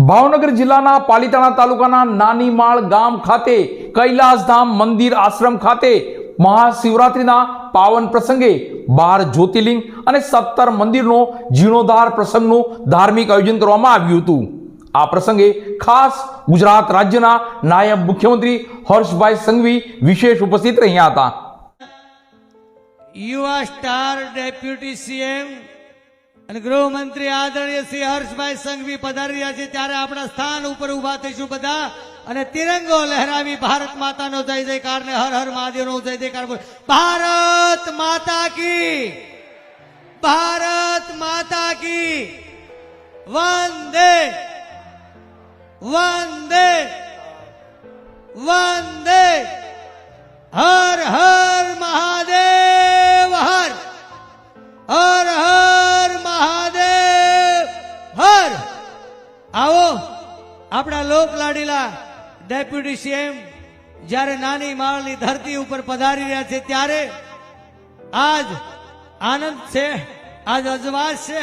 ભાવનગર જિલ્લાના પાલિતાણા તાલુકાના નાનીમાળ ગામ ખાતે કૈલાસધામ મંદિર આશ્રમ ખાતે મહાશિવરાત્રિના પાવન પ્રસંગે 12 જ્યોતિર્લિંગ અને 17 મંદિરનો જીર્ણોદ્ધાર પ્રસંગનું ધાર્મિક આયોજન કરવામાં આવ્યું હતું। આ પ્રસંગે ખાસ ગુજરાત રાજ્યના નાયબ મુખ્યમંત્રી હર્ષભાઈ સંઘવી વિશેષ ઉપસ્થિત રહ્યા હતા। યુવા સ્ટાર ડેપ્યુટી સીએમ અને ગૃહમંત્રી આદરણીય શ્રી હર્ષભાઈ સંઘવી પધારી રહ્યા છે, ત્યારે આપણા સ્થાન ઉપર ઉભા થઈશું બધા અને તિરંગો લહેરાવી ભારત માતાનો જય જયકાર ને હર હર મહાદેવનો જય જયકાર બોલ। ભારત માતા કી, ભારત માતા કી, વંદે વંદે વંદે, હર હર મહાદેવ, હર હર હર મહાદેવ હર। આવો આપણા લોક લાડીલા ડેપ્યુટી સીએમ જ્યારે નાની માળની ધરતી ઉપર પધારી રહ્યા છે, ત્યારે આજ આનંદ છે, આજ અજવાસ છે,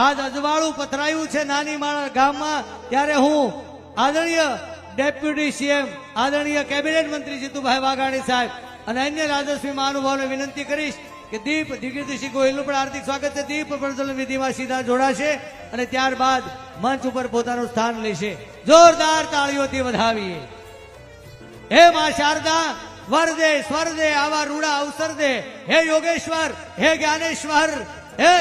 આજ અજવાળું પથરાયું છે નાની માળ ગામમાં। ત્યારે હું આદરણીય ડેપ્યુટી સીએમ આદરણીય કેબિનેટ મંત્રી જીતુભાઈ વાઘાણી સાહેબ અને અન્ય રાજસ્વી મહાનુભાવોને વિનંતી કરીશ કે દીપ દિગ્વિજયસિંહ ગોહિલનું પણ હાર્દિક સ્વાગત છે। દીપ પ્રજ્વલન વિધિમાં સીધા જોડાશે અને ત્યારબાદ મંચ ઉપર પોતાનું સ્થાન લેશે। જોરદાર તાળીઓથી વધાવીએ। હે માં શારદા, વરદે સ્વરદે આવા રૂડા અવસર દે, હે યોગેશ્વર, હે જ્ઞાનેશ્વર, હે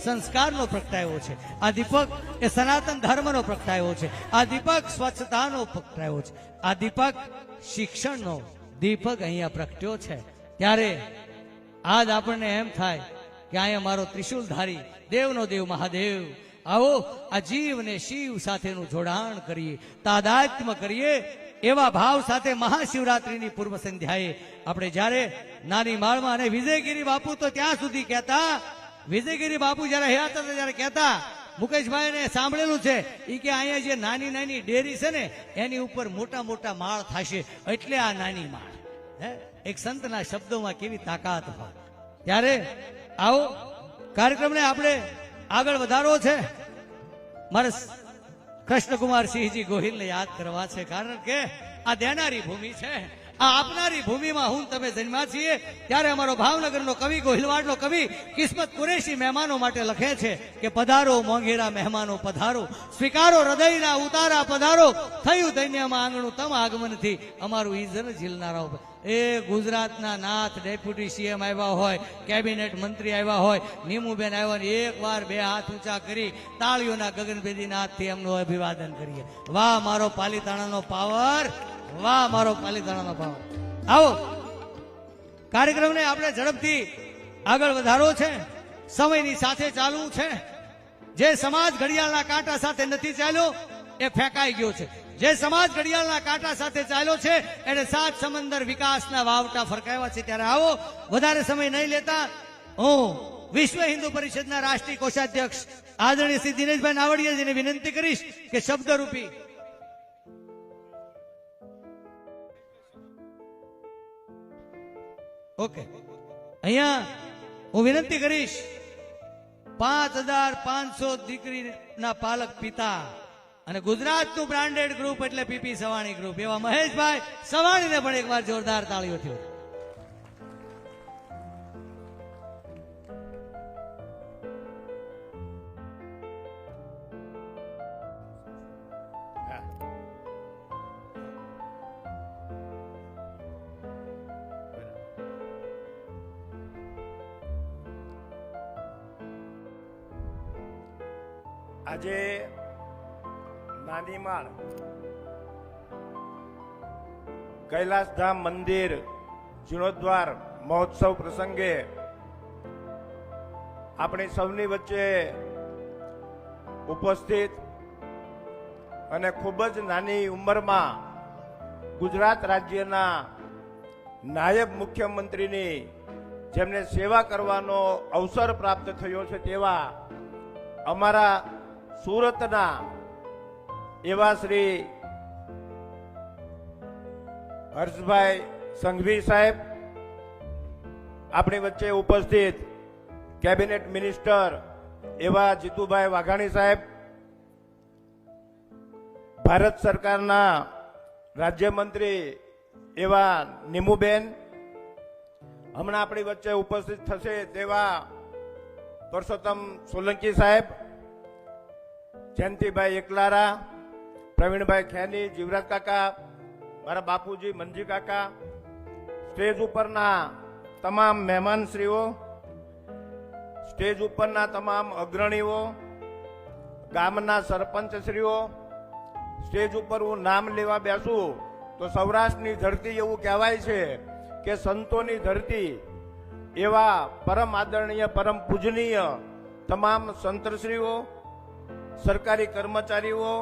સંસ્કારનો પ્રગટાયો છે। આ દીપક એ સનાતન ધર્મનો પ્રગટાયો છે। આ દીપક સ્વચ્છતાનો પ્રગટાયો છે। આ દીપક શિક્ષણનો દીપક અહીંયા પ્રગટ્યો છે। ત્યારે આજ આપણને એમ થાય કે અહીંયા મારો ત્રિશુલધારી દેવનો દેવ મહાદેવ, આવો આ જીવ ને શિવ સાથેનું જોડાણ કરીએ, તાદાત્મ્ય કરીએ। એવા ભાવ સાથે મહાશિવરાત્રીની પૂર્વ સંધ્યાએ આપણે જ્યારે નાની માળમાં, અને વિજયગીરી બાપુ તો ત્યાં સુધી કહેતા, વિજયગીરી બાપુ જયારે હયાત હતા ત્યારે કહેતા, મુકેશભાઈ ને સાંભળેલું છે, એ કે અહીંયા જે નાની નાની ડેરી છે ને એની ઉપર મોટા મોટા માળ થશે, એટલે આ નાની માળ। એક સંતના શબ્દોમાં કેવી તાકાત હોય। ત્યારે આવો કાર્યક્રમને આપણે આગળ વધારવો છે। મારે કૃષ્ણકુમાર સિંહજી ગોહિલને યાદ કરવા છે, કારણ કે આ દેનારી ભૂમિ છે, આ આપનારી ભૂમિમાં હું તમે જન્મ્યા છીએ। ત્યારે અમારો ભાવનગરનો કવિ, ગોહિલવાડનો કવિ કિસ્મત કુરેશી મહેમાનો માટે લખે છે કે પધારો મોંઘેરા મહેમાનો પધારો, સ્વીકારો હૃદયના ઉતારા પધારો, થયું ધન્યમાં આંગણું તમ આગમનથી અમારું ઈજન ઝીલનારાઓ। એ ગુજરાતના નાથ ડેપ્યુટી સીએમ આવ્યા હોય, કેબિનેટ મંત્રી આવ્યા હોય, નીમુબેન આવ્યા ને એક વાર બે હાથ ઊંચા કરી તાળીઓના ગગનભેદી નાથથી એમનું અભિવાદન કરીએ। વાહ મારો પાલિતાણાનો પાવર, વાહ મારો પાલિતાણાનો પાવર। આવો કાર્યક્રમને આપણે ઝડપથી આગળ વધારવો છે, સમયની સાથે ચાલવું છે। જે સમાજ ઘડિયાળના કાંટા સાથે નથી ચાલ્યો એ ફેંકાઈ ગયો છે। જે સમાજ ઘડિયાળના કાંટા સાથે ચાલ્યો છે એને 7 સમંદર વિકાસના વાવટા ફરકાવ્યા છે। ત્યારે આવો વધારે સમય નહીં લેતા હું વિશ્વ હિન્દુ પરિષદના રાષ્ટ્રીય કોષાધ્યક્ષ આદરણીય શ્રી દિનેશભાઈ નાવડિયાજીને વિનંતી કરીશ કે શબ્દરૂપી ઓકે અહીંયા હું વિનંતી કરીશ 5500 દીકરીના પાલક પિતા અને ગુજરાતનું બ્રાન્ડેડ ગ્રુપ એટલે પીપી સવાણી ગ્રુપ એવા મહેશભાઈ સવાણીને પણ એકવાર જોરદાર તાળીઓથી આજે નાની માળ કૈલાસધામ મંદિર જીર્ણોદ્વાર મહોત્સવ પ્રસંગે આપણી સૌની વચ્ચે ઉપસ્થિત અને ખૂબ જ નાની ઉંમરમાં ગુજરાત રાજ્યના નાયબ મુખ્યમંત્રીની જેમને સેવા કરવાનો અવસર પ્રાપ્ત થયો છે તેવા અમારા સુરતના એવા શ્રી હર્ષભાઈ સંઘવી સાહેબ, આપણી વચ્ચે ઉપસ્થિત કેબિનેટ મિનિસ્ટર એવા જીતુભાઈ વાઘાણી સાહેબ, ભારત સરકારના રાજ્યમંત્રી એવા નીમુબેન, હમણાં આપણી વચ્ચે ઉપસ્થિત થશે તેવા પરસોત્તમ સોલંકી સાહેબ, જયંતિભાઈ એકલારા, પ્રવીણભાઈ ખેની, જીવરાજ કાકા, મારા બાપુજી મંજી કાકા, સ્ટેજ ઉપરના તમામ મહેમાનશ્રીઓ, સ્ટેજ ઉપરના તમામ અગ્રણીઓ, ગામના સરપંચશ્રીઓ, સ્ટેજ ઉપર હું નામ લેવા બેસું તો સૌરાષ્ટ્રની ધરતી એવું કહેવાય છે કે સંતોની ધરતી, એવા પરમ આદરણીય પરમ પૂજનીય તમામ સંતશ્રીઓ, સરકારી કર્મચારીઓ,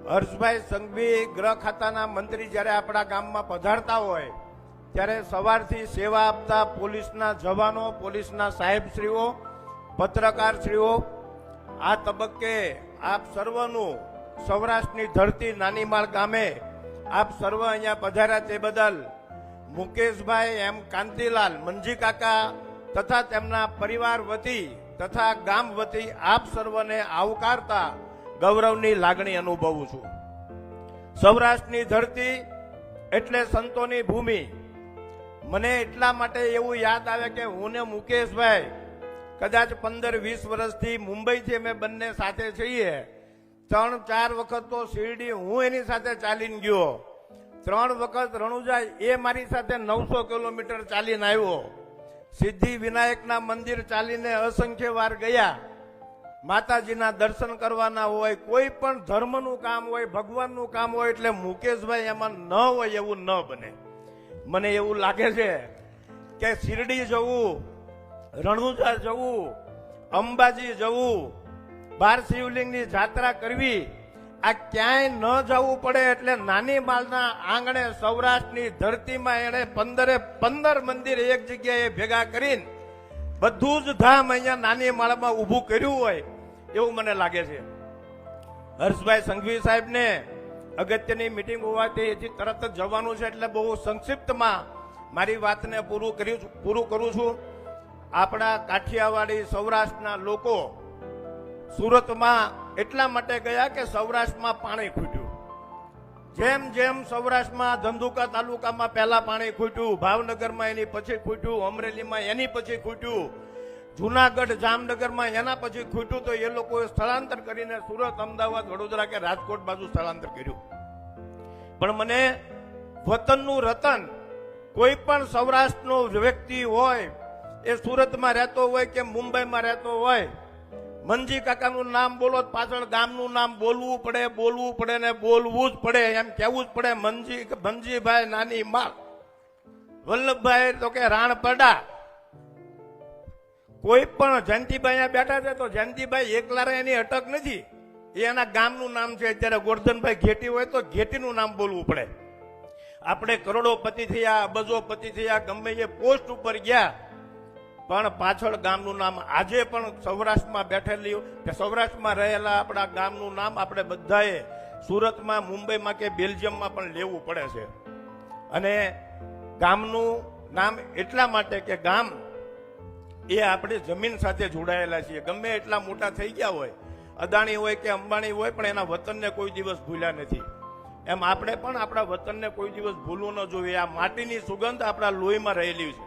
હર્ષભાઈ સંઘવી ગૃહ ખાતાના મંત્રી જ્યારે આપણા ગામમાં પધારતા હોય ત્યારે સવારથી સેવા આપતા પોલીસના જવાનો, પોલીસના સાહેબશ્રીઓ, પત્રકારશ્રીઓ, આ તબક્કે આપ સર્વનું સૌરાષ્ટ્રની ધરતી નાનીમાળ ગામે આપ સર્વ અહીંયા પધાર્યા તે બદલ મુકેશભાઈ એમ કાંતિલાલ, મંજી કાકા તથા તેમના પરિવાર વતી તથા ગામ વતી આપ સર્વને આવકારતા ગૌરવની લાગણી અનુભવું છું. સૌરાષ્ટ્રની ધરતી એટલે સંતોની ભૂમિ. મને એટલા માટે એવું યાદ આવે કે હું ને મુકેશભાઈ કદાચ 15-20 વર્ષથી મુંબઈથી અમે બંને સાથે છીએ. 3-4 વખત તો શિરડી હું એની સાથે ચાલીને ગયો, 3 વખત રણુજા એ મારી સાથે 900 કિલોમીટર ચાલીને આવ્યો, સિદ્ધિ વિનાયકના મંદિર ચાલીને અસંખ્ય વાર ગયા. માતાજીના દર્શન કરવાના હોય, કોઈ પણ ધર્મનું કામ હોય, ભગવાનનું કામ હોય એટલે મુકેશભાઈ એમાં ન હોય એવું ન બને. મને એવું લાગે છે કે શિરડી જવું, રણુજા જવું, અંબાજી જવું, 12 શિવલિંગની જાત્રા કરવી, આ ક્યાંય ન જવું પડે એટલે નાની માળના આંગણે સૌરાષ્ટ્રની ધરતીમાં એણે 15 મંદિર એક જગ્યાએ ભેગા કરીને બધું જ ધામ અહીંયા નાની માળમાં ઊભું કર્યું હોય એવું મને લાગે છે. હર્ષભાઈ સંઘવી સાહેબને અગત્યની મિટિંગ હોવાથી એથી તરત જ જવાનું છે એટલે બહુ સંક્ષિપ્તમાં મારી વાતને પૂરું કરું છું. આપણા કાઠિયાવાડી સૌરાષ્ટ્રના લોકો સુરતમાં એટલા માટે ગયા કે સૌરાષ્ટ્રમાં પાણી ખૂટ્યું. જેમ જેમ સૌરાષ્ટ્રમાં ધંધુકા તાલુકામાં પહેલા પાણી ખૂટ્યું, ભાવનગરમાં એની પછી ખૂટ્યું, અમરેલીમાં એની પછી ખૂટ્યું, જુનાગઢ જામનગરમાં એના પછી ખૂટ્યું, તો એ લોકોએ સ્થળાંતર કરીને સુરત, અમદાવાદ, વડોદરા કે રાજકોટ બાજુ સ્થળાંતર કર્યું. પણ મને વતનનું રતન કોઈ પણ સૌરાષ્ટ્રનો વ્યક્તિ હોય, એ સુરતમાં રહેતો હોય કે મુંબઈમાં રહેતો હોય, મંજી કાકાનું નામ બોલો પાછળ ગામનું નામ બોલવું પડે ને બોલવું જ પડે, એમ કહેવું જ પડે. મંજીભાઈ નાની માળ, વલ્લભભાઈ તો કે રાણપડા, કોઈ પણ જયંતિભાઈ અહીંયા બેઠા છે તો જયંતિભાઈ એકલા એની અટક નથી, એ એના ગામનું નામ છે. અત્યારે ગોરધનભાઈ ઘેટી હોય તો ઘેટીનું નામ બોલવું પડે. આપણે કરોડોપતિ થયા, અબજોપતિ થયા, ગમે એ પોસ્ટ ઉપર ગયા, પણ પાછળ ગામનું નામ આજે પણ સૌરાષ્ટ્રમાં બેઠેલી કે સૌરાષ્ટ્રમાં રહેલા આપણા ગામનું નામ આપણે બધાએ સુરતમાં, મુંબઈમાં કે બેલ્જિયમમાં પણ લેવું પડે છે. અને ગામનું નામ એટલા માટે કે ગામ એ આપણે જમીન સાથે જોડાયેલા છીએ. ગમે એટલા મોટા થઈ ગયા હોય, અદાણી હોય કે અંબાણી હોય, પણ એના વતનને કોઈ દિવસ ભૂલ્યા નથી. એમ આપણે પણ આપણા વતનને કોઈ દિવસ ભૂલવું ન જોઈએ. આ માટીની સુગંધ આપણા લોહીમાં રહેલી છે.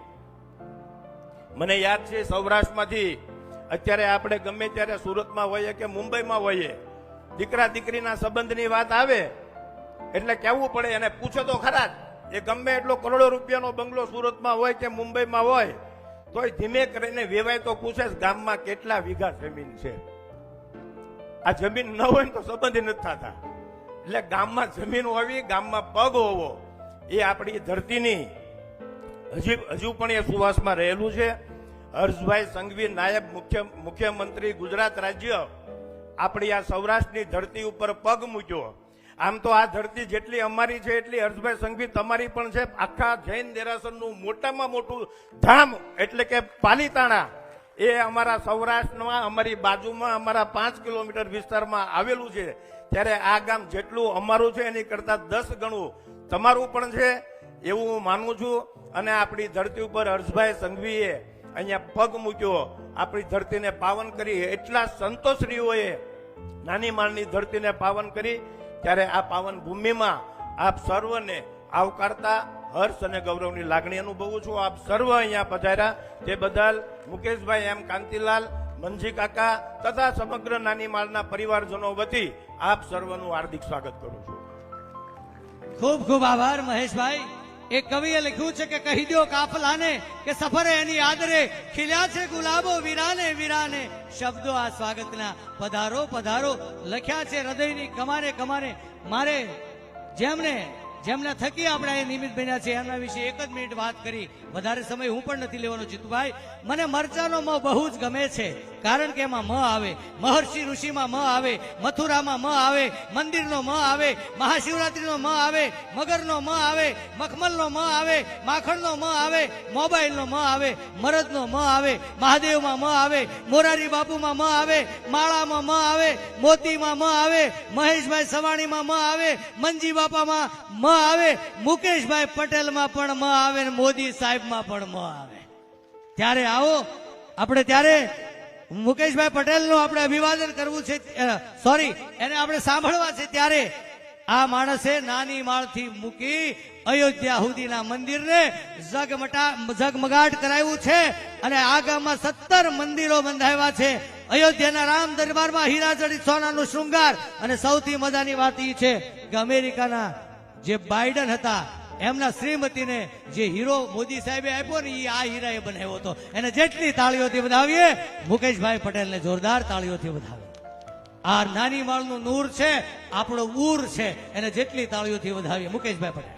મને યાદ છે સૌરાષ્ટ્રમાંથી અત્યારે આપણે ગમે ત્યારે સુરતમાં હોઈએ કે મુંબઈમાં હોઈએ, દીકરા દીકરીના સંબંધની વાત આવે એટલે કહેવું પડે, એને પૂછો તો ખરા જ. એ ગમે એટલો કરોડો રૂપિયાનો બંગલો સુરતમાં હોય કે મુંબઈમાં હોય, તોય ધીમે કરીને વેવાય તો પૂછે ગામમાં કેટલા વીઘા જમીન છે. આ જમીન ન હોય ને તો સંબંધ નથી થતા. એટલે ગામમાં જમીન હોવી, ગામમાં પગ હોવો, એ આપણી ધરતીની હજુ પણ એ સુવાસમાં રહેલું છે. હર્ષભાઈ સંઘવી નાયબ મુખ્યમંત્રી ગુજરાત રાજ્ય આપણી આ સૌરાષ્ટ્રની ધરતી ઉપર પગ મૂક્યો. આમ તો આ ધરતી જેટલી અમારી છે એટલી હર્ષભાઈ સંઘવી તમારી પણ છે. આખા જૈન દેરાસરનું મોટામાં મોટું ધામ એટલે કે પાલીતાણા એ અમારા સૌરાષ્ટ્રમાં, અમારી બાજુમાં, અમારા 5 કિલોમીટર વિસ્તારમાં આવેલું છે. ત્યારે આ ગામ જેટલું અમારું છે એની કરતા 10 ગણું તમારું પણ છે એવું હું માનું છું. અને આપણી ધરતી ઉપર હર્ષભાઈ સંઘવીએ અહીંયા પગ મૂક્યો, આપણી ધરતીને પાવન કરી. એટલા સંતોશ્રીઓએ નાની માળની ધરતીને પાવન કરી. ત્યારે આ પાવન ભૂમિમાં આપ સર્વને આવકારતા હર્ષ અને ગૌરવની લાગણી અનુભવું છું. આપ સર્વ અહીંયા પધાર્યા તે બદલ મુકેશભાઈ એમ કાંતિલાલ, મંજી કાકા તથા સમગ્ર નાની માળના પરિવારજનો વતી આપ સર્વનું હાર્દિક સ્વાગત કરું છું. ખૂબ ખૂબ આભાર મહેશભાઈ. એક કવિએ લખ્યું છે કે કહી દો કાફલાને કે સફરે એની આદરે ખીલ્યા છે ગુલાબો વીરાને વીરાને. શબ્દો આ સ્વાગતના પધારો પધારો લખ્યા છે હૃદયની કમારે કમારે. મારે જેમના થકી આપણે અહીં નિમિત્ત બન્યા છે એમના વિશે એક જ મિનિટ વાત કરી, વધારે સમય હું પણ નથી લેવાનો. જીતુભાઈ, મને મરચાનો મ બહુ જ ગમે છે, કારણ કે એમાં મ આવે. મહર્ષિ ઋષિમાં મ આવે, મથુરામાં મ આવે, મંદિરનો મ આવે, મહાશિવરાત્રીનો મ આવે, મગરનો મ આવે, મખમલનો મ આવે, માખણનો મ આવે, મોબાઈલનો મ આવે, મરદનો મ આવે, મહાદેવમાં મ આવે, મોરારી બાપુમાં મ આવે, માળામાં મ આવે, મોતીમાં મ આવે, મહેશભાઈ સવાણીમાં મ આવે, મંજી બાપામાં મ આવે, મુકેશભાઈ પટેલમાં પણ મ આવે, ને મોદી સાહેબમાં પણ મ આવે. ત્યારે આવો આપણે, ત્યારે મુકેશભાઈ પટેલનું આપણે અભિવાદન કરવું છે, સોરી, એને આપણે સાંભળવા છે. ત્યારે આ માણસે નાની માળથી મૂકી અયોધ્યા સુધીના મંદિરને ઝગમગાટ કરાવ્યું છે. અને આ ગામમાં 17 મંદિરો બંધાવ્યા છે. અયોધ્યાના રામ દરબારમાં હીરા જડિત સોનાનું શૃંગાર. અને સૌથી મજાની વાત એ છે કે અમેરિકાના જે બાઇડન હતા એમના શ્રીમતીને જે હીરો મોદી સાહેબે આપ્યો ને એ આ હીરાએ બનાવ્યો હતો. એને જેટલી તાળીઓથી વધાવીએ, મુકેશભાઈ પટેલને જોરદાર તાળીઓથી વધાવીએ. આ નાની માળનું નૂર છે, આપણો ઉર છે, એને જેટલી તાળીઓથી વધાવીએ. મુકેશભાઈ પટેલ.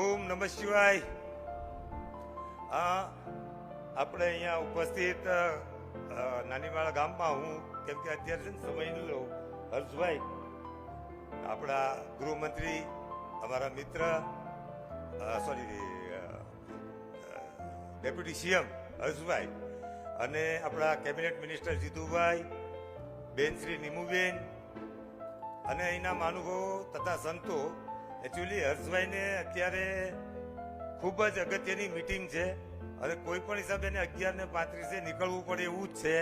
ઓમ નમઃ શિવાય. આપણે અહીંયા ઉપસ્થિત નાનીવાળા ગામમાં હું, કેમ કે અત્યારે છે ને સમય લો, હર્ષભાઈ આપણા ગૃહમંત્રી, અમારા મિત્ર, ડેપ્યુટી સીએમ હર્ષભાઈ, અને આપણા કેબિનેટ મિનિસ્ટર જીતુભાઈ, બેન શ્રી નીમુબેન અને અહીંના મહાનુભાવો તથા સંતો. એકચ્યુઅલી હર્ષભાઈને અત્યારે ખૂબ જ અગત્યની મિટિંગ છે અને કોઈ પણ હિસાબે 11:35 નીકળવું પડે એવું જ છે.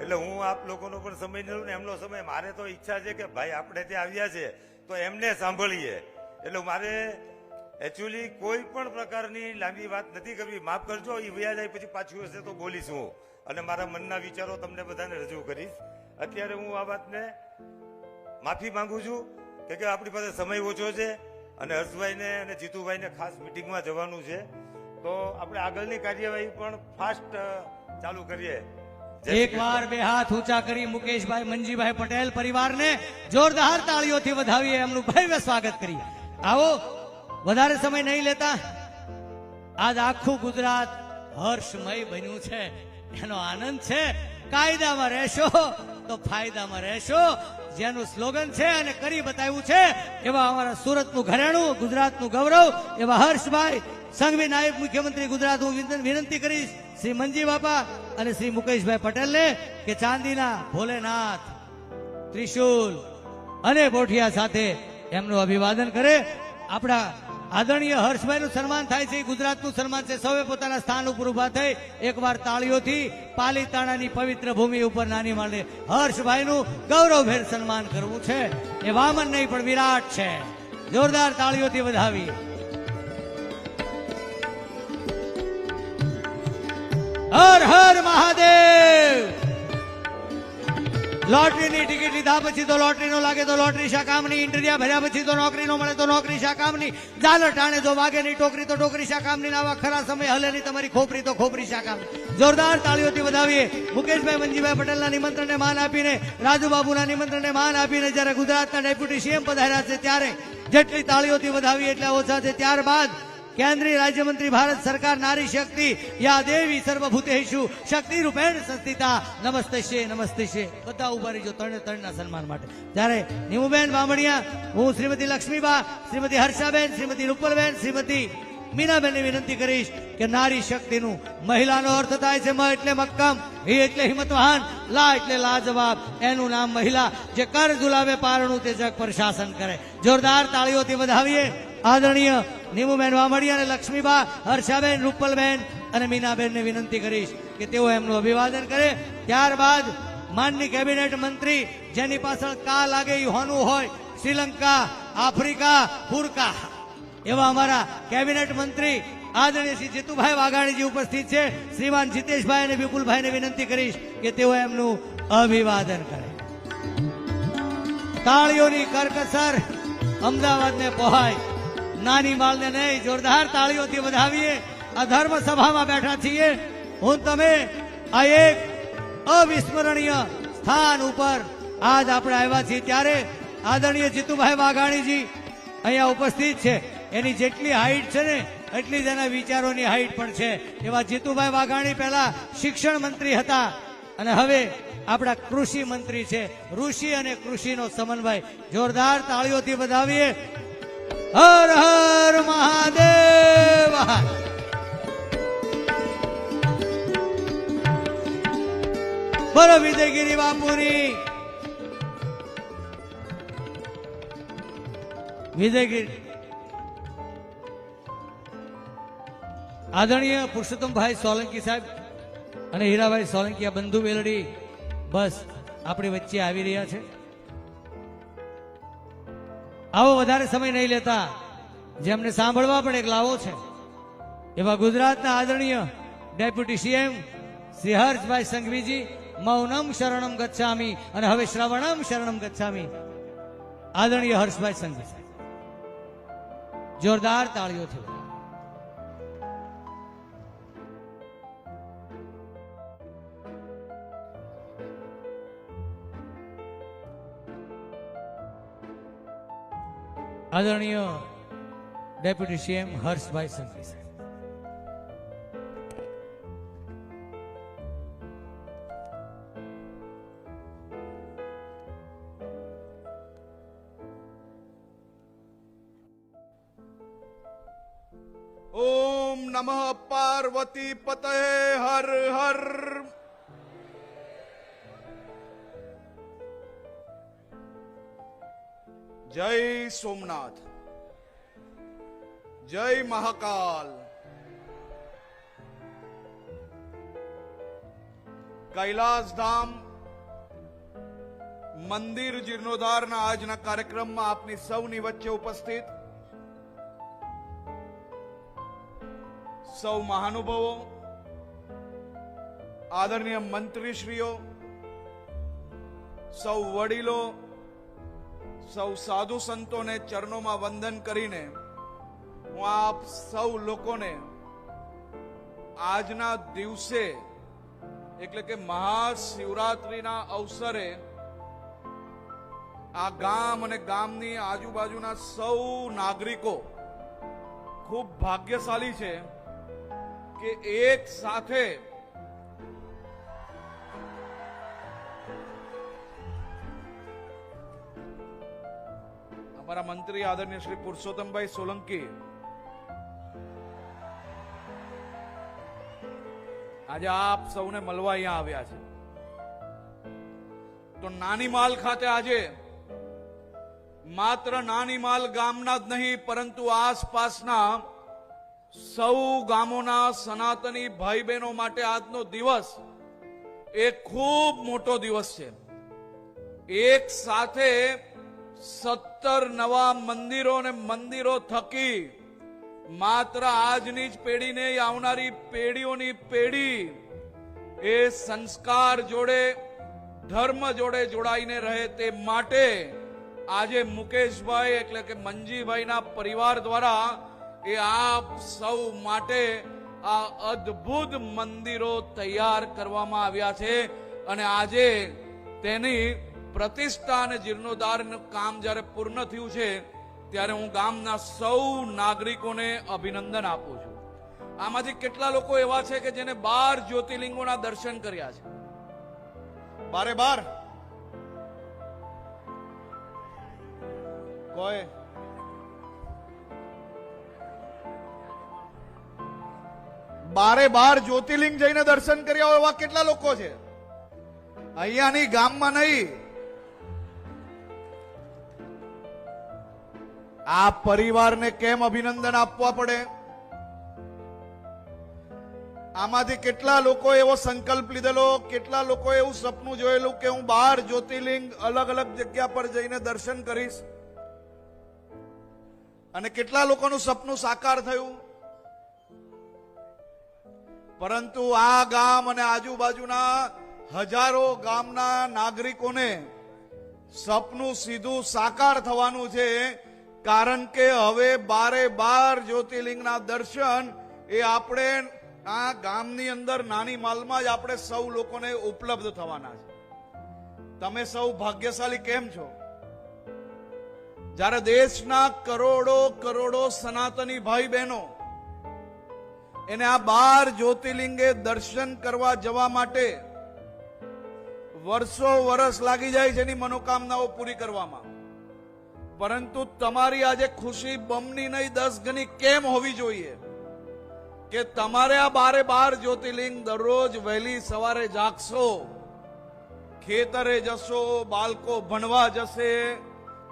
એટલે હું આપ લોકોનો પણ સમય ન લઉં ને એમનો સમય. મારે તો ઈચ્છા છે કે ભાઈ આપણે ત્યાં આવ્યા છે તો એમને સાંભળીએ. એટલે મારે એકચ્યુઅલી કોઈ પણ પ્રકારની લાંબી વાત નથી કરવી. માફ કરજો, એ વ્યા જાય પછી પાછું હશે તો બોલીશ હું, અને મારા મનના વિચારો તમને બધાને રજૂ કરીશ. અત્યારે હું આ વાતને માફી માંગુ છું કે આપણી પાસે સમય ઓછો છે અને હર્ષભાઈને અને જીતુભાઈને ખાસ મિટિંગમાં જવાનું છે. તો આપણે આગળની કાર્યવાહી પણ ફાસ્ટ ચાલુ કરીએ. એક વાર બે હાથ ઊંચા કરી મુકેશભાઈ મંજીભાઈ પટેલ પરિવારને જોરદાર તાળીઓથી વધાવીએ, એમનું ભવ્ય સ્વાગત કરીએ. આવો, વધારે સમય નહીં લેતા. આજ આખું ગુજરાત હર્ષમય બન્યું છે, એનો આનંદ છે. કાયદામાં રહેશો તો ફાયદામાં રહેશો, જેનું સ્લોગન છે અને કરી બતાવ્યું છે એવા અમારા સુરતનું ઘરેણું, ગુજરાતનું ગૌરવ એવા હર્ષભાઈ સંઘવી નાયબ મુખ્યમંત્રી ગુજરાત, હું વિનંતી કરીશ શ્રી મંજી બાપા અને શ્રી મુકેશભાઈ પટેલને કે ચાંદીના ભોલેનાથ, ત્રિશુલ અને બોઠિયા સાથે એમનું અભિવાદન કરે. આપણા આદરણીય હર્ષભાઈનું સન્માન થાય છે, ગુજરાતનું સન્માન છે. સૌએ પોતાના સ્થાન ઉપર ઉભા થઈ એકવાર તાળીઓથી પાલીતાણાની પવિત્ર ભૂમિ ઉપર નાની માળને હર્ષભાઈનું ગૌરવભેર સન્માન કરવું છે. એ વામન નહીં પણ વિરાટ છે. જોરદાર તાળીઓથી વધાવી. હર હર મહાદેવ. લોટરીની ટિકિટ લીધા પછી તો લોટરી નો લાગે તો લોટરી શા કામની, ઇન્ટરિયા ભર્યા પછી તો નોકરી નો મળે તો નોકરી શા કામની, ઝાલર ટાણે જો વાગે નહીં ટોકરી તો ટોકરી શા કામની, આવા ખરા સમય હલે નહીં તમારી ખોપરી તો ખોપરી શા કામની. જોરદાર તાળીઓથી વધાવીએ. મુકેશભાઈ વનજીભાઈ પટેલના નિમંત્રણને માન આપીને, રાજુબાબુના નિમંત્રણને માન આપીને જ્યારે ગુજરાતના ડેપ્યુટી સીએમ પધાર્યા છે ત્યારે જેટલી તાળીઓથી વધાવી એટલા ઓછા છે. ત્યારબાદ કેન્દ્રીય રાજ્યમંત્રી ભારત સરકાર નારી શક્તિ યા દેવી સર્વભૂતેષુ શક્તિ રૂપેણ સંસ્થિતા નમસ્તે નમસ્તે. બધા ઉભા રહીજો ત્રણના સન્માન માટે. ત્યારે નીમુબેન બામણિયા, હું શ્રીમતી લક્ષ્મીબા, શ્રીમતી હર્ષાબેન, શ્રીમતી રૂપલબેન, શ્રીમતી મીનાબેનને વિનંતી કરીશ કે નારી શક્તિનું મહિલાનો અર્થ થાય છે મ એટલે મક્કમ, હિ એટલે હિંમતવાન, લા એટલે લાજવાબ. એનું નામ મહિલા. જે કર ઝુલાવે પારણું તે જગ પર શાસન કરે. જોરદાર તાળીઓથી વધાવીએ. આદરણીય નીમુબેન વામડિયા અને લક્ષ્મીબા, હર્ષાબેન, રૂપલબેન અને મીનાબેનને વિનંતી કરીશ કે તેઓ એમનું અભિવાદન કરે. ત્યારબાદ માનની કેબિનેટ મંત્રી જેની પાછળ કા લાગે એ હોનું હોય, શ્રીલંકા, આફ્રિકા, ફુરકા એવા અમારા કેબિનેટ મંત્રી આદરણીય શ્રી જીતુભાઈ વાઘાણીજી ઉપસ્થિત છે. શ્રીમાન જીતેશભાઈ અને વિપુલભાઈને વિનંતી કરીશ કે તેઓ એમનું અભિવાદન કરે. તાળીઓની કરકસર અમદાવાદને પહોંચાય, નાની માલને નહીં. જોરદાર તાળીઓથી વધાવીએ. આ ધર્મ સભામાં બેઠા છીએ. હું તમે આ એક અવિસ્મરણીય સ્થાન ઉપર આજ આપણે આવ્યા છીએ ત્યારે આદરણીય જીતુભાઈ વાઘાણીજી અહીંયા ઉપસ્થિત છે. એની જેટલી હાઈટ છે ને એટલી જ એના વિચારોની હાઈટ પણ છે. એવા જીતુભાઈ વાઘાણી પહેલા શિક્ષણ મંત્રી હતા અને હવે આપણા કૃષિ મંત્રી છે. ઋષિ અને કૃષિનો સમન્વય. જોરદાર તાળીઓથી વધાવીએ. હર હર મહાદેવ. બોલો વિજયગીરી બાપુની. વિજયગીરી આદરણીય પુરુષોત્તમભાઈ સોલંકી સાહેબ અને હીરાભાઈ સોલંકી આ બંધુ વેલડી બસ આપણી વચ્ચે આવી રહ્યા છે. આવો વધારે સમય નહીં લેતા, જેમને સાંભળવા પણ એક લાવો છે એવા ગુજરાતના આદરણીય ડેપ્યુટી સીએમ શ્રી હર્ષભાઈ સંઘવીજી મૌનમ શરણમ ગચ્છામી અને હવે શ્રવણમ શરણમ ગચ્છામી. આદરણીય હર્ષભાઈ સંઘવી સાહેબ જોરદાર તાળીઓથી. આદરણીય ડેપ્યુટી સીએમ હર્ષભાઈ સંઘવી સાહેબ. ઓમ નમઃ પાર્વતી પતય હર હર. જય સોમનાથ, જય મહાકાલ. કૈલાસ ધામ મંદિર જીર્ણોદ્ધારના આજના કાર્યક્રમમાં આપની સૌની વચ્ચે ઉપસ્થિત સૌ મહાનુભાવો, આદરણીય મંત્રીશ્રીઓ, સૌ વડીલો, સૌ સાધુ સંતોને ચરણોમાં વંદન કરીને હું આપ સૌ લોકોને આજના દિવસે એટલે કે મહાશિવરાત્રિના અવસરે આ ગામ અને ગામની આજુબાજુના સૌ નાગરિકો ખૂબ ભાગ્યશાળી છે કે એક સાથે અમારા મંત્રી આદરણીય શ્રી પુરુષોત્તમભાઈ સોલંકી આજે આપ સૌને મળવા અહીંયા આવ્યા છે. તો નાની માલ ખાતે આજે માત્ર નાનીમાલ ગામના જ નહીં પરંતુ આસપાસના સૌ ગામોના સનાતની ભાઈ બહેનો માટે આજનો દિવસ એ ખૂબ મોટો દિવસ છે. એક સાથે 17 નવા મંદિરો અને મંદિરો થકી માત્ર આજની જ પેઢી નહીં, આવનારી પેઢીઓની પેઢી એ સંસ્કાર જોડે, ધર્મ જોડે જોડાઈને રહે તે માટે આજે મુકેશભાઈ એટલે કે મંજીભાઈના પરિવાર દ્વારા એ આપ સૌ માટે આ અદ્ભુત મંદિરો તૈયાર કરવામાં આવ્યા છે. અને આજે તેની પ્રતિષ્ઠા અને જીર્ણોદ્ધારનું કામ જ્યારે પૂર્ણ થયું છે ત્યારે હું ગામના સૌ નાગરિકોને અભિનંદન આપું છું. આમાંથી કેટલા લોકો એવા છે કે જેને 12 જ્યોતિર્લિંગોના દર્શન કર્યા છે? 12 કોઈ 12 જ્યોતિર્લિંગ જઈને દર્શન કર્યા હોય એવા કેટલા લોકો છે? અહીંયાની ગામમાં નહીં, આ પરિવારને કેમ અભિનંદન આપવા પડે? આમાંથી કેટલા લોકો એવો સંકલ્પ લીધેલો, કેટલા લોકો એવું સપનું જોયેલું કે હું 12 જ્યોતિર્લિંગ અલગ અલગ જગ્યા પર જઈને દર્શન કરીશ? અને કેટલા લોકોનું સપનું સાકાર થયું? પરંતુ આ ગામ અને આજુબાજુના હજારો ગામના નાગરિકોને સપનું સીધું સાકાર થવાનું છે. કારણ કે હવે 12 જ્યોતિર્લિંગના દર્શન એ આપણે આ ગામની અંદર નાની માલમાં જ આપણે સૌ લોકોને ઉપલબ્ધ થવાના છે. તમે સૌ ભાગ્યશાળી કેમ છો? જ્યારે દેશના કરોડો કરોડો સનાતની ભાઈ બહેનો એને આ 12 જ્યોતિર્લિંગે દર્શન કરવા જવા માટે વર્ષો વર્ષ લાગી જાય છે એની મનોકામનાઓ પૂરી કરવામાં. પરંતુ તમારી આજે ખુશી બમની નહીં 10 ગણી કેમ હોવી જોઈએ કે તમારે આ 12 જ્યોતિર્લિંગ દરરોજ વહેલી સવારે જાગશો, ખેતરે જશો, બાળકો ભણવા જશે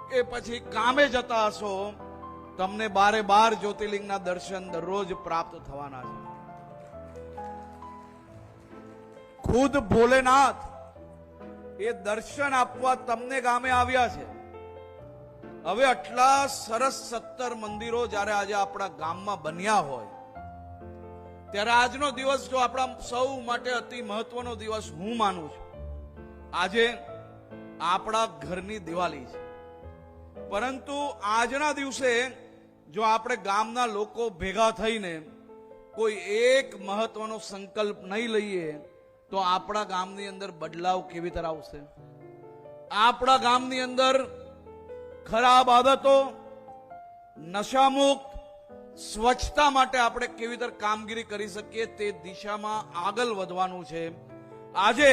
કે પછી કામે જતા હશો, તમને 12 જ્યોતિર્લિંગના દર્શન દરરોજ પ્રાપ્ત થવાના છે. ખુદ ભોલેનાથ એ દર્શન આપવા તમને ગામે આવ્યા છે. હવે આટલા સરસ 17 મંદિરો જ્યારે આજે આપણા ગામમાં બન્યા હોય ત્યારે આજનો દિવસ જો આપણા સૌ માટે અતિ મહત્વનો દિવસ હું માનું છું. આજે આપણા ઘરની દિવાળી છે, પરંતુ આજના દિવસે જો આપણે ગામના લોકો ભેગા થઈને કોઈ એક મહત્વનો સંકલ્પ નહીં લઈએ તો આપણા ગામની અંદર બદલાવ કેવી રીતે આવશે? આપણા ગામની અંદર ખરાબ આદતો, નશામુક્ત, સ્વચ્છતા માટે આપણે કેવી રીતે કામગીરી કરી શકીએ તે દિશામાં આગળ વધવાનું છે. આજે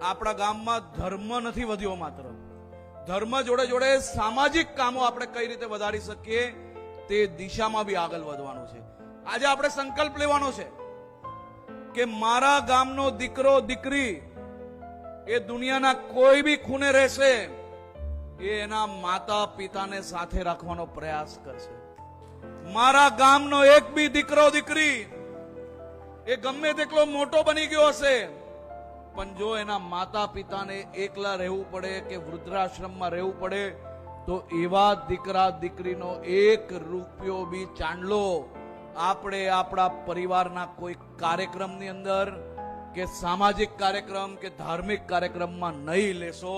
આપણા ગામમાં ધર્મ નથી વધ્યો, માત્ર ધર્મ જોડે જોડે સામાજિક કામો આપણે કઈ રીતે વધારી શકીએ તે દિશામાં બી આગળ વધવાનું છે. આજે આપણે સંકલ્પ લેવાનો છે કે મારા ગામનો દીકરો દીકરી એ દુનિયાના કોઈ બી ખૂણે રહેશે, એ એના માતા પિતાને સાથે રાખવાનો પ્રયાસ કરશે. મારા ગામનો એક બી દીકરો દીકરી એ ગમે તેટલો મોટો બની ગયો હશે, પણ જો એના માતા પિતાને એકલા રહેવું પડે કે વૃદ્ધાશ્રમમાં રહેવું પડે તો એવા દીકરા દીકરીનો 1 રૂપિયો બી ચાંદલો આપણે આપણા પરિવારના કોઈ કાર્યક્રમની અંદર કે સામાજિક કાર્યક્રમ કે ધાર્મિક કાર્યક્રમમાં નહીં લેશો.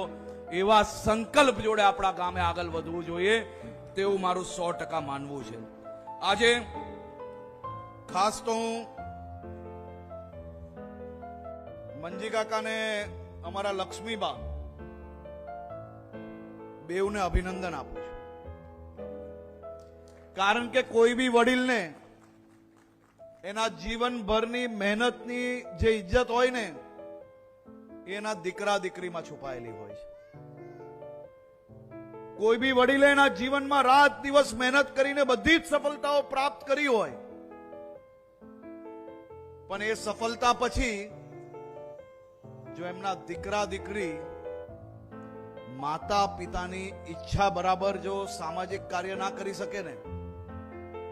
એવા સંકલ્પ જોડે આપણા ગામે આગળ વધવું જોઈએ તેવું મારું 100% માનવું છે. આજે ખાસ તો હું મંજી કાકાને અમારા લક્ષ્મીબા બેઉને અભિનંદન આપું છું. કારણ કે કોઈ બી વડીલને એના જીવનભરની મહેનતની જે ઇજ્જત હોય ને એના દીકરા દીકરીમાં છુપાયેલી હોય છે. કોઈ બી વડીલે એના જીવનમાં રાત દિવસ મહેનત કરીને બધી જ સફળતાઓ પ્રાપ્ત કરી હોય, પણ એ સફળતા પછી જો એમના દીકરા દીકરી માતા પિતાની ઈચ્છા બરાબર જો સામાજિક કાર્ય ના કરી શકે ને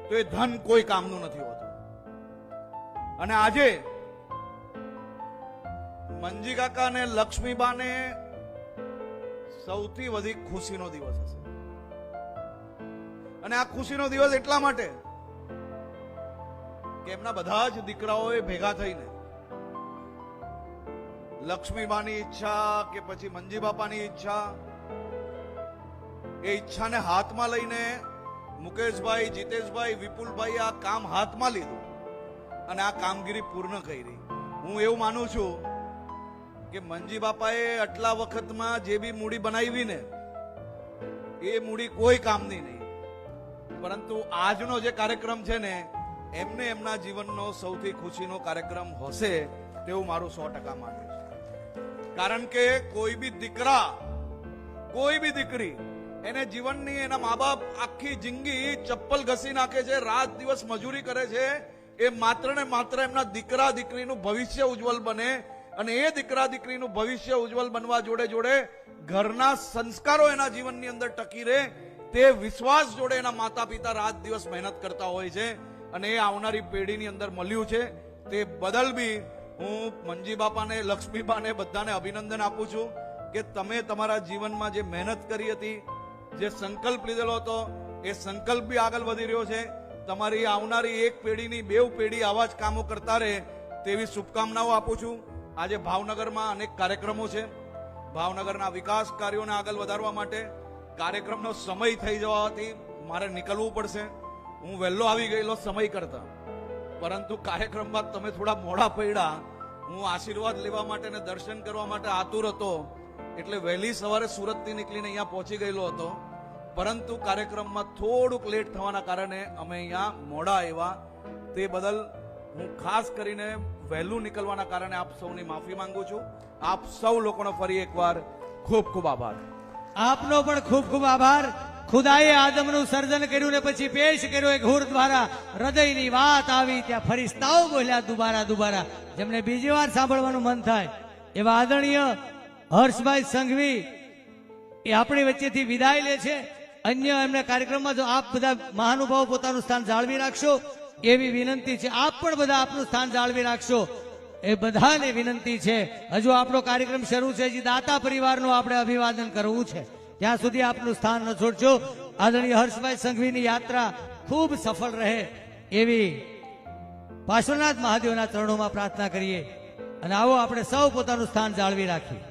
તો એ ધન કોઈ કામનું નથી હોતું. અને આજે મંજી કાકા અને લક્ષ્મીબાને સૌથી વધુ ખુશીનો દિવસ હશે. અને આ ખુશીનો દિવસ એટલા માટે કે એમના બધા જ દીકરાઓએ ભેગા થઈને લક્ષ્મીબાની ઈચ્છા કે પછી મંજી બાપાની ઈચ્છા, એ ઈચ્છાને હાથમાં લઈને મુકેશભાઈ, જીતેશભાઈ, વિપુલભાઈ આ કામ હાથમાં લીધું અને આ કામગીરી પૂર્ણ કરી. હું એવું માનું છું કે મંજી બાપાએ આટલા વખતમાં જે બી મૂડી બનાવી ને એ મૂડી કોઈ કામની નહીં, પરંતુ આજનો જે કાર્યક્રમ છે ને એમને એમના જીવનનો સૌથી ખુશીનો કાર્યક્રમ હશે તેવું મારું 100% માનવું છે. કારણ કે કોઈ બી દીકરા, કોઈ બી દીકરી એને જીવનની એના મા બાપ આખી જિંદગી ચપ્પલ ઘસી નાખે છે, રાત દિવસ મજૂરી કરે છે, એ માત્ર ને માત્ર એમના દીકરા દીકરીનું ભવિષ્ય ઉજ્જવલ બને. અને એ દીકરા દીકરીનું ભવિષ્ય ઉજ્જવલ બનવા જોડે જોડે ઘરના સંસ્કારો એના જીવનની અંદર ટકી રહે તે વિશ્વાસ જોડે એના માતા પિતા રાત દિવસ મહેનત કરતા હોય છે. અને એ આવનારી પેઢીની અંદર મળ્યું છે. તે બદલ બી હું મંજી બાપાને, લક્ષ્મીબાને બધાને અભિનંદન આપું છું કે તમે તમારા જીવનમાં જે મહેનત કરી હતી, જે સંકલ્પ લીધેલો હતો એ સંકલ્પ બી આગળ વધી રહ્યો છે. તમારી આવનારી એક પેઢીની 2 પેઢી આવા જ કામો કરતા રહે તેવી શુભકામનાઓ આપું છું. આજે ભાવનગરમાં અનેક કાર્યક્રમો છે. ભાવનગરના વિકાસ કાર્યોને આગળ વધારવા માટે કાર્યક્રમનો સમય થઈ જવાથી મારે નીકળવું પડશે. હું વહેલો આવી ગયેલો સમય કરતા, પરંતુ કાર્યક્રમમાં તમે થોડા મોડા પડ્યા. હું આશીર્વાદ લેવા માટે અને દર્શન કરવા માટે આતુર હતો, એટલે વહેલી સવારે સુરતથી નીકળીને અહીંયા પહોંચી ગયેલો હતો. પરંતુ કાર્યક્રમમાં થોડુંક લેટ થવાના કારણે અમે અહીંયા મોડા આવ્યા. તે બદલ હું ખાસ કરીને વહેલું નીકળવાના કારણે આપ સૌની માફી માંગુ છું. આપ સૌ લોકોનો ફરી એકવાર ખૂબ ખૂબ આભાર. આપનો પણ ખૂબ ખૂબ આભાર. ખુદાએ આદમનું સર્જન કર્યું ને પછી પેશ કર્યો એક હુર દ્વારા હૃદયની વાત આવી ત્યાં ફરિશ્તાઓ બોલ્યા દુબારા દુબારા. જેમને બીજી વાર સાંભળવાનું મન થાય એવા આદરણીય હર્ષભાઈ સંઘવી એ આપણી વચ્ચેથી વિદાય લે છે. અન્ય એમના કાર્યક્રમમાં જો આપ બધા મહાનુભાવો પોતાનું સ્થાન જાળવી રાખશો એવી વિનંતી છે. આપ પણ બધા આપનું સ્થાન જાળવી રાખશો એ બધાને વિનંતી છે. હજુ આપણો કાર્યક્રમ શરૂ છે, હજી દાતા પરિવારનું આપણે અભિવાદન કરવું છે. ત્યાં સુધી આપનું સ્થાન ન છોડજો. આદરણીય હર્ષભાઈ સંઘવીની યાત્રા ખૂબ સફળ રહે એવી પાર્શ્વનાથ મહાદેવના ચરણોમાં પ્રાર્થના કરીએ અને આવો આપણે સૌ પોતાનું સ્થાન જાળવી રાખીએ.